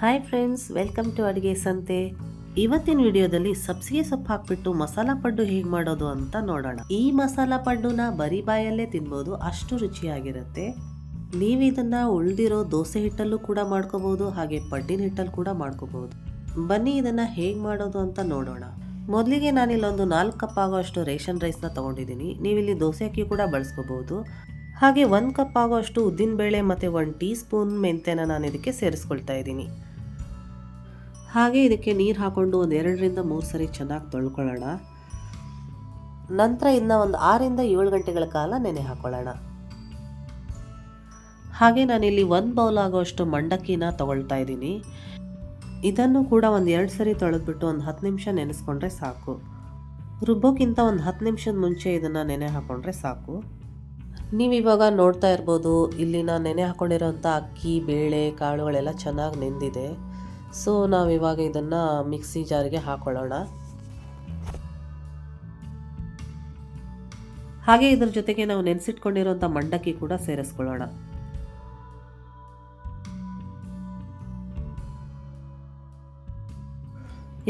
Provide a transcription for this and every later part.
Hi friends, welcome to ಅಡುಗೆ ಸಂತೆ. ಇವತ್ತಿನ ವಿಡಿಯೋದಲ್ಲಿ ಸಬ್ಸಿಗೆ ಸೊಪ್ಪು ಹಾಕ್ಬಿಟ್ಟು ಮಸಾಲ ಪಡ್ಡು ಹೇಗೆ ಮಾಡೋದು ಅಂತ ನೋಡೋಣ. ಈ ಮಸಾಲ ಪಡ್ಡುನ ಬರೀ ಬಾಯಲ್ಲೇ ತಿನ್ಬೋದು, ಅಷ್ಟು ರುಚಿಯಾಗಿರುತ್ತೆ. ನೀವು ಇದನ್ನ ಉಳಿದಿರೋ ದೋಸೆ ಹಿಟ್ಟಲ್ಲೂ ಕೂಡ ಮಾಡ್ಕೋಬಹುದು, ಹಾಗೆ ಪಡ್ಡಿನ ಹಿಟ್ಟಲ್ಲಿ ಕೂಡ ಮಾಡ್ಕೋಬಹುದು. ಬನ್ನಿ ಇದನ್ನ ಹೇಗೆ ಮಾಡೋದು ಅಂತ ನೋಡೋಣ. ಮೊದಲಿಗೆ ನಾನಿಲ್ಲೊಂದು 4 ಕಪ್ ಆಗೋಷ್ಟು ರೇಷನ್ ರೈಸ್ನ ತೊಗೊಂಡಿದ್ದೀನಿ. ನೀವಿಲ್ಲಿ ದೋಸೆ ಅಕ್ಕಿ ಕೂಡ ಬಳಸ್ಕೋಬಹುದು. ಹಾಗೆ 1 ಕಪ್ ಆಗೋಷ್ಟು ಉದ್ದಿನಬೇಳೆ ಮತ್ತು 1 ಟೀ ಸ್ಪೂನ್ ಮೆಂತ್ಯನ ನಾನು ಇದಕ್ಕೆ ಸೇರಿಸ್ಕೊಳ್ತಾ ಇದ್ದೀನಿ. ಹಾಗೆ ಇದಕ್ಕೆ ನೀರು ಹಾಕ್ಕೊಂಡು ಒಂದು 2 ರಿಂದ 3 ಸರಿ ಚೆನ್ನಾಗಿ ತೊಳ್ಕೊಳ್ಳೋಣ. ನಂತರ ಇದನ್ನ ಒಂದು 6 ರಿಂದ 7 ಗಂಟೆಗಳ ಕಾಲ ನೆನೆ ಹಾಕೊಳ್ಳೋಣ. ಹಾಗೆ ನಾನಿಲ್ಲಿ 1 ಬೌಲ್ ಆಗೋಷ್ಟು ಮಂಡಕ್ಕಿನ ತಗೊಳ್ತಾ ಇದ್ದೀನಿ. ಇದನ್ನು ಕೂಡ ಒಂದು 2 ಸರಿ ತೊಳೆದ್ಬಿಟ್ಟು ಒಂದು 10 ನಿಮಿಷ ನೆನೆಸ್ಕೊಂಡ್ರೆ ಸಾಕು. ರುಬ್ಬೋಕ್ಕಿಂತ ಒಂದು 10 ನಿಮಿಷದ ಮುಂಚೆ ಇದನ್ನು ನೆನೆ ಹಾಕ್ಕೊಂಡ್ರೆ ಸಾಕು. ನೀವಿವಾಗ ನೋಡ್ತಾ ಇರ್ಬೋದು, ಇಲ್ಲಿ ನಾನು ನೆನೆ ಹಾಕ್ಕೊಂಡಿರೋಂಥ ಅಕ್ಕಿ, ಬೇಳೆ, ಕಾಳುಗಳೆಲ್ಲ ಚೆನ್ನಾಗಿ ನೆಂದಿದೆ. ಸೊ ನಾವಿವಾಗ ಇದನ್ನು ಮಿಕ್ಸಿ ಜಾರಿಗೆ ಹಾಕೊಳ್ಳೋಣ. ಹಾಗೆ ಇದ್ರ ಜೊತೆಗೆ ನಾವು ನೆನೆಸಿಟ್ಕೊಂಡಿರೋಂಥ ಮಂಡಕ್ಕಿ ಕೂಡ ಸೇರಿಸ್ಕೊಳ್ಳೋಣ.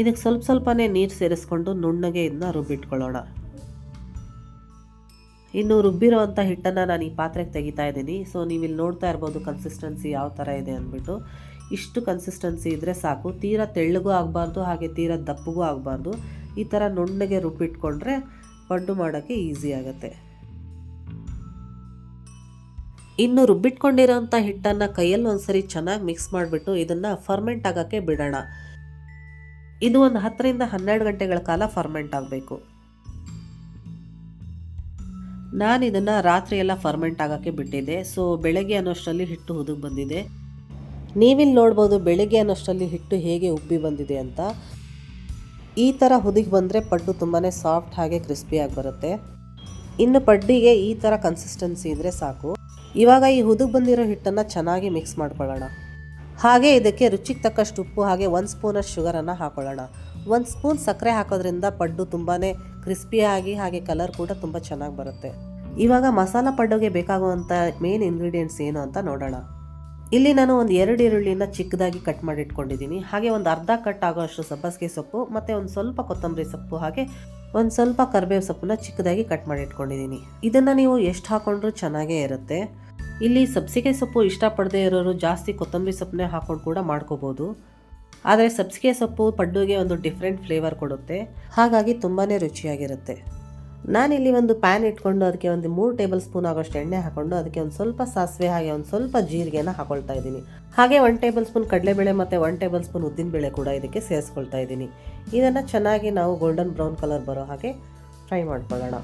ಇದಕ್ಕೆ ಸ್ವಲ್ಪನೇ ನೀರು ಸೇರಿಸ್ಕೊಂಡು ನುಣ್ಣಗೆ ಇದನ್ನ ರುಬ್ಬಿಟ್ಕೊಳ್ಳೋಣ. ಇನ್ನು ರುಬ್ಬಿರೋವಂಥ ಹಿಟ್ಟನ್ನು ನಾನು ಈ ಪಾತ್ರೆಗೆ ತೆಗಿತಾ ಇದ್ದೀನಿ. ಸೊ ನೀವಿಲ್ಲಿ ನೋಡ್ತಾ ಇರ್ಬೋದು ಕನ್ಸಿಸ್ಟೆನ್ಸಿ ಯಾವ ಥರ ಇದೆ ಅಂದ್ಬಿಟ್ಟು. ಇಷ್ಟು ಕನ್ಸಿಸ್ಟೆನ್ಸಿ ಇದ್ದರೆ ಸಾಕು. ತೀರಾ ತೆಳ್ಳಗೂ ಆಗಬಾರ್ದು, ಹಾಗೆ ತೀರಾ ದಪ್ಪಗೂ ಆಗಬಾರ್ದು. ಈ ಥರ ನುಣ್ಣಗೆ ರುಬ್ಬಿಟ್ಕೊಂಡ್ರೆ ಪಡ್ಡು ಮಾಡೋಕ್ಕೆ ಈಸಿ ಆಗುತ್ತೆ. ಇನ್ನು ರುಬ್ಬಿಟ್ಕೊಂಡಿರೋಂಥ ಹಿಟ್ಟನ್ನು ಕೈಯಲ್ಲಿ ಒಂದ್ಸರಿ ಚೆನ್ನಾಗಿ ಮಿಕ್ಸ್ ಮಾಡಿಬಿಟ್ಟು ಇದನ್ನು ಫರ್ಮೆಂಟ್ ಆಗೋಕ್ಕೆ ಬಿಡೋಣ. ಇದು ಒಂದು 10 ರಿಂದ 12 ಗಂಟೆಗಳ ಕಾಲ ಫರ್ಮೆಂಟ್ ಆಗಬೇಕು. ನಾನು ಇದನ್ನು ರಾತ್ರಿ ಎಲ್ಲ ಫರ್ಮೆಂಟ್ ಆಗೋಕ್ಕೆ ಬಿಟ್ಟಿದ್ದೆ. ಸೊ ಬೆಳಗ್ಗೆ ಅನ್ನೋಷ್ಟರಲ್ಲಿ ಹಿಟ್ಟು ಹುದುಗ್ ಬಂದಿದೆ. ನೀವಿಲ್ಲಿ ನೋಡ್ಬೋದು ಬೆಳಗ್ಗೆ ಅನ್ನೋಷ್ಟರಲ್ಲಿ ಹಿಟ್ಟು ಹೇಗೆ ಉಬ್ಬಿ ಬಂದಿದೆ ಅಂತ. ಈ ಥರ ಹುದುಗಿ ಬಂದರೆ ಪಡ್ಡು ತುಂಬಾ ಸಾಫ್ಟ್ ಹಾಗೆ ಕ್ರಿಸ್ಪಿಯಾಗಿ ಬರುತ್ತೆ. ಇನ್ನು ಪಡ್ಡಿಗೆ ಈ ಥರ ಕನ್ಸಿಸ್ಟೆನ್ಸಿ ಇದ್ದರೆ ಸಾಕು. ಇವಾಗ ಈ ಹುದುಗ್ ಬಂದಿರೋ ಹಿಟ್ಟನ್ನು ಚೆನ್ನಾಗಿ ಮಿಕ್ಸ್ ಮಾಡ್ಕೊಳ್ಳೋಣ. ಹಾಗೆ ಇದಕ್ಕೆ ರುಚಿಗೆ ತಕ್ಕಷ್ಟು ಉಪ್ಪು, ಹಾಗೆ 1 ಸ್ಪೂನಷ್ಟು ಶುಗರನ್ನು ಹಾಕೊಳ್ಳೋಣ. 1 ಸ್ಪೂನ್ ಸಕ್ಕರೆ ಹಾಕೋದ್ರಿಂದ ಪಡ್ಡು ತುಂಬಾ ಕ್ರಿಸ್ಪಿಯಾಗಿ ಹಾಗೆ ಕಲರ್ ಕೂಡ ತುಂಬ ಚೆನ್ನಾಗಿ ಬರುತ್ತೆ. ಇವಾಗ ಮಸಾಲ ಪಡ್ಡುಗೆ ಬೇಕಾಗುವಂಥ ಮೇನ್ ಇಂಗ್ರೀಡಿಯೆಂಟ್ಸ್ ಏನು ಅಂತ ನೋಡೋಣ. ಇಲ್ಲಿ ನಾನು ಒಂದು 2 ಈರುಳ್ಳಿನ ಚಿಕ್ಕದಾಗಿ ಕಟ್ ಮಾಡಿ ಇಟ್ಕೊಂಡಿದ್ದೀನಿ. ಹಾಗೆ ಒಂದು ಅರ್ಧ ಕಟ್ ಆಗೋಷ್ಟು ಸಬ್ಬಸಿಗೆ ಸೊಪ್ಪು ಮತ್ತು ಒಂದು ಸ್ವಲ್ಪ ಕೊತ್ತಂಬರಿ ಸೊಪ್ಪು, ಹಾಗೆ ಒಂದು ಸ್ವಲ್ಪ ಕರಿಬೇವು ಸೊಪ್ಪನ್ನ ಚಿಕ್ಕದಾಗಿ ಕಟ್ ಮಾಡಿ ಇಟ್ಕೊಂಡಿದ್ದೀನಿ. ಇದನ್ನು ನೀವು ಎಷ್ಟು ಹಾಕೊಂಡ್ರೂ ಚೆನ್ನಾಗೇ ಇರುತ್ತೆ. ಇಲ್ಲಿ ಸಬ್ಸಿಗೆ ಸೊಪ್ಪು ಇಷ್ಟಪಡದೇ ಇರೋರು ಜಾಸ್ತಿ ಕೊತ್ತಂಬರಿ ಸೊಪ್ಪನ್ನೇ ಹಾಕೊಂಡು ಕೂಡ ಮಾಡ್ಕೋಬೋದು. ಆದರೆ ಸಬ್ಸಿಗೆ ಸೊಪ್ಪು ಪಡ್ಡುಗೆ ಒಂದು ಡಿಫ್ರೆಂಟ್ ಫ್ಲೇವರ್ ಕೊಡುತ್ತೆ, ಹಾಗಾಗಿ ತುಂಬಾ ರುಚಿಯಾಗಿರುತ್ತೆ. ನಾನಿಲ್ಲಿ ಒಂದು ಪ್ಯಾನ್ ಇಟ್ಕೊಂಡು ಅದಕ್ಕೆ ಒಂದು 3 ಟೇಬಲ್ ಸ್ಪೂನ್ ಆಗೋಷ್ಟು ಎಣ್ಣೆ ಹಾಕ್ಕೊಂಡು ಅದಕ್ಕೆ ಒಂದು ಸ್ವಲ್ಪ ಸಾಸಿವೆ, ಹಾಗೆ ಒಂದು ಸ್ವಲ್ಪ ಜೀರಿಗೆನ ಹಾಕೊಳ್ತಾ ಇದ್ದೀನಿ. ಹಾಗೆ 1 ಟೇಬಲ್ ಸ್ಪೂನ್ ಕಡಲೆಬೇಳೆ ಮತ್ತು 1 ಟೇಬಲ್ ಸ್ಪೂನ್ ಉದ್ದಿನಬೇಳೆ ಕೂಡ ಇದಕ್ಕೆ ಸೇರಿಸ್ಕೊಳ್ತಾ ಇದ್ದೀನಿ. ಇದನ್ನು ಚೆನ್ನಾಗಿ ನಾವು ಗೋಲ್ಡನ್ ಬ್ರೌನ್ ಕಲರ್ ಬರೋ ಹಾಗೆ ಫ್ರೈ ಮಾಡ್ಕೊಳ್ಳೋಣ.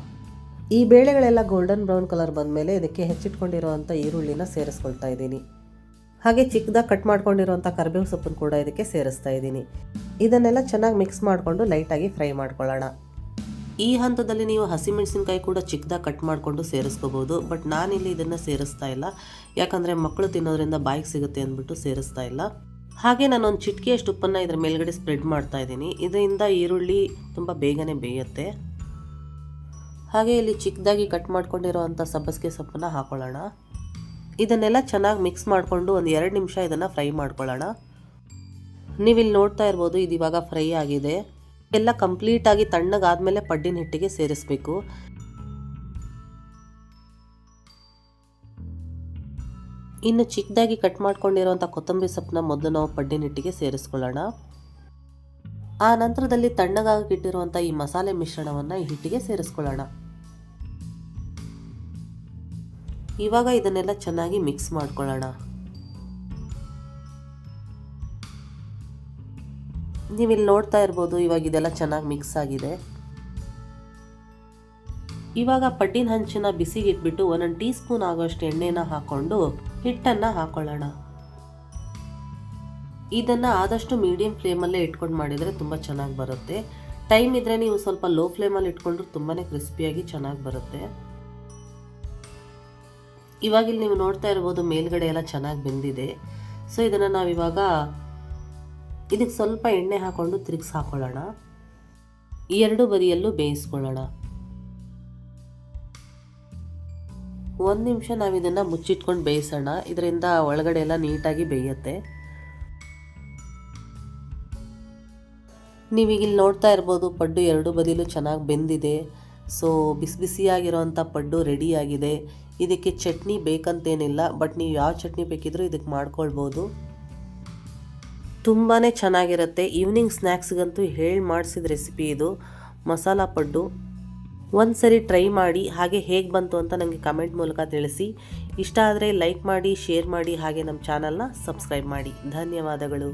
ಈ ಬೇಳೆಗಳೆಲ್ಲ ಗೋಲ್ಡನ್ ಬ್ರೌನ್ ಕಲರ್ ಬಂದಮೇಲೆ ಇದಕ್ಕೆ ಹೆಚ್ಚಿಟ್ಕೊಂಡಿರೋವಂಥ ಈರುಳ್ಳಿನ ಸೇರಿಸ್ಕೊಳ್ತಾ ಇದ್ದೀನಿ. ಹಾಗೆ ಚಿಕ್ಕದಾಗಿ ಕಟ್ ಮಾಡ್ಕೊಂಡಿರೋವಂಥ ಕರಿಬೇವು ಸೊಪ್ಪನ್ನು ಕೂಡ ಇದಕ್ಕೆ ಸೇರಿಸ್ತಾ ಇದ್ದೀನಿ. ಇದನ್ನೆಲ್ಲ ಚೆನ್ನಾಗಿ ಮಿಕ್ಸ್ ಮಾಡಿಕೊಂಡು ಲೈಟಾಗಿ ಫ್ರೈ ಮಾಡ್ಕೊಳ್ಳೋಣ. ಈ ಹಂತದಲ್ಲಿ ನೀವು ಹಸಿಮೆಣಸಿನ್ಕಾಯಿ ಕೂಡ ಚಿಕ್ಕದಾಗಿ ಕಟ್ ಮಾಡಿಕೊಂಡು ಸೇರಿಸ್ಕೋಬೋದು. ಬಟ್ ನಾನಿಲ್ಲಿ ಇದನ್ನು ಸೇರಿಸ್ತಾ ಇಲ್ಲ, ಯಾಕಂದರೆ ಮಕ್ಕಳು ತಿನ್ನೋದ್ರಿಂದ ಬಾಯಿಗೆ ಸಿಗುತ್ತೆ ಅಂದ್ಬಿಟ್ಟು ಸೇರಿಸ್ತಾ ಇಲ್ಲ. ಹಾಗೆ ನಾನೊಂದು ಚಿಟಿಕೆಯಷ್ಟು ಉಪ್ಪನ್ನು ಇದರ ಮೇಲ್ಗಡೆ ಸ್ಪ್ರೆಡ್ ಮಾಡ್ತಾ ಇದ್ದೀನಿ. ಇದರಿಂದ ಈರುಳ್ಳಿ ತುಂಬ ಬೇಗನೆ ಬೇಯುತ್ತೆ. ಹಾಗೆ ಇಲ್ಲಿ ಚಿಕ್ಕದಾಗಿ ಕಟ್ ಮಾಡ್ಕೊಂಡಿರೋವಂಥ ಸಬ್ಬಸಿಗೆ ಸೊಪ್ಪನ್ನು ಹಾಕೊಳ್ಳೋಣ. ಇದನ್ನೆಲ್ಲ ಚೆನ್ನಾಗಿ ಮಿಕ್ಸ್ ಮಾಡಿಕೊಂಡು ಒಂದು 2 ನಿಮಿಷ ಇದನ್ನು ಫ್ರೈ ಮಾಡ್ಕೊಳ್ಳೋಣ. ನೀವಿಲ್ಲಿ ನೋಡ್ತಾ ಇರ್ಬೋದು, ಇದು ಇವಾಗ ಫ್ರೈ ಆಗಿದೆ. ಎಲ್ಲ ಕಂಪ್ಲೀಟಾಗಿ ತಣ್ಣಗಾದ್ಮೇಲೆ ಪಡ್ಡಿನ ಹಿಟ್ಟಿಗೆ ಸೇರಿಸಬೇಕು. ಇನ್ನು ಚಿಕ್ಕದಾಗಿ ಕಟ್ ಮಾಡ್ಕೊಂಡಿರೋವಂಥ ಕೊತ್ತಂಬರಿ ಸೊಪ್ಪನ್ನ ಮೊದಲು ನಾವು ಪಡ್ಡಿನ ಹಿಟ್ಟಿಗೆ ಸೇರಿಸ್ಕೊಳ್ಳೋಣ. ಆ ನಂತರದಲ್ಲಿ ತಣ್ಣಗಾಗಿ ಇಟ್ಟಿರುವಂಥ ಈ ಮಸಾಲೆ ಮಿಶ್ರಣವನ್ನು ಈ ಹಿಟ್ಟಿಗೆ ಸೇರಿಸ್ಕೊಳ್ಳೋಣ. ಇವಾಗ ಇದನ್ನೆಲ್ಲ ಚೆನ್ನಾಗಿ ಮಿಕ್ಸ್ ಮಾಡ್ಕೊಳ್ಳೋಣ. ನೀವಿಲ್ಲಿ ನೋಡ್ತಾ ಇರ್ಬೋದು, ಇವಾಗ ಇದೆಲ್ಲ ಚೆನ್ನಾಗಿ ಮಿಕ್ಸ್ ಆಗಿದೆ. ಇವಾಗ ಪಡ್ಡಿನ ಹಂಚನ್ನ ಬಿಸಿಗೆ ಇಟ್ಬಿಟ್ಟು 1 ಟೀ ಸ್ಪೂನ್ ಆಗೋಷ್ಟು ಎಣ್ಣೆನ ಹಾಕ್ಕೊಂಡು ಹಿಟ್ಟನ್ನು ಹಾಕೊಳ್ಳೋಣ. ಇದನ್ನು ಆದಷ್ಟು ಮೀಡಿಯಂ ಫ್ಲೇಮಲ್ಲೇ ಇಟ್ಕೊಂಡು ಮಾಡಿದರೆ ತುಂಬ ಚೆನ್ನಾಗಿ ಬರುತ್ತೆ. ಟೈಮ್ ಇದ್ದರೆ ನೀವು ಸ್ವಲ್ಪ ಲೋ ಫ್ಲೇಮಲ್ಲಿ ಇಟ್ಕೊಂಡ್ರೆ ತುಂಬಾ ಕ್ರಿಸ್ಪಿಯಾಗಿ ಚೆನ್ನಾಗಿ ಬರುತ್ತೆ. ಇವಾಗ ಇಲ್ಲಿ ನೀವು ನೋಡ್ತಾ ಇರ್ಬೋದು ಮೇಲ್ಗಡೆ ಎಲ್ಲ ಚೆನ್ನಾಗಿ ಬೆಂದಿದೆ. ಸೊ ಇದನ್ನು ನಾವಿವಾಗ ಇದಕ್ಕೆ ಸ್ವಲ್ಪ ಎಣ್ಣೆ ಹಾಕ್ಕೊಂಡು ತಿರುಗಿಸಿ ಹಾಕೊಳ್ಳೋಣ. 2 ಬದಿಯಲ್ಲೂ ಬೇಯಿಸ್ಕೊಳ್ಳೋಣ. 1 ನಿಮಿಷ ನಾವು ಇದನ್ನು ಮುಚ್ಚಿಟ್ಕೊಂಡು ಬೇಯಿಸೋಣ. ಇದರಿಂದ ಒಳಗಡೆ ಎಲ್ಲ ನೀಟಾಗಿ ಬೇಯುತ್ತೆ. ನೀವೀಗ ಇಲ್ಲಿ ನೋಡ್ತಾ ಇರ್ಬೋದು ಪಡ್ಡು ಎರಡು ಬದಿಲೂ ಚೆನ್ನಾಗಿ ಬೆಂದಿದೆ. ಸೊ ಬಿಸಿ ಬಿಸಿಯಾಗಿರೋವಂಥ ಪಡ್ಡು ರೆಡಿಯಾಗಿದೆ. ಇದಕ್ಕೆ ಚಟ್ನಿ ಬೇಕಂತೇನಿಲ್ಲ, ಬಟ್ ನೀವು ಯಾವ ಚಟ್ನಿ ಬೇಕಿದ್ರೂ ಇದಕ್ಕೆ ಮಾಡ್ಕೊಳ್ಬೋದು. ತುಂಬಾ ಚೆನ್ನಾಗಿರುತ್ತೆ. ಈವ್ನಿಂಗ್ ಸ್ನ್ಯಾಕ್ಸ್ಗಂತೂ ಹೇಳಿ ಮಾಡಿಸಿದ ರೆಸಿಪಿ ಇದು, ಮಸಾಲ ಪಡ್ಡು. ಒಂದು ಸರಿ ಟ್ರೈ ಮಾಡಿ, ಹಾಗೆ ಹೇಗೆ ಬಂತು ಅಂತ ನನಗೆ ಕಮೆಂಟ್ ಮೂಲಕ ತಿಳಿಸಿ. ಇಷ್ಟ ಆದರೆ ಲೈಕ್ ಮಾಡಿ, ಶೇರ್ ಮಾಡಿ, ಹಾಗೆ ನಮ್ಮ ಚಾನಲ್ನ ಸಬ್ಸ್ಕ್ರೈಬ್ ಮಾಡಿ. ಧನ್ಯವಾದಗಳು.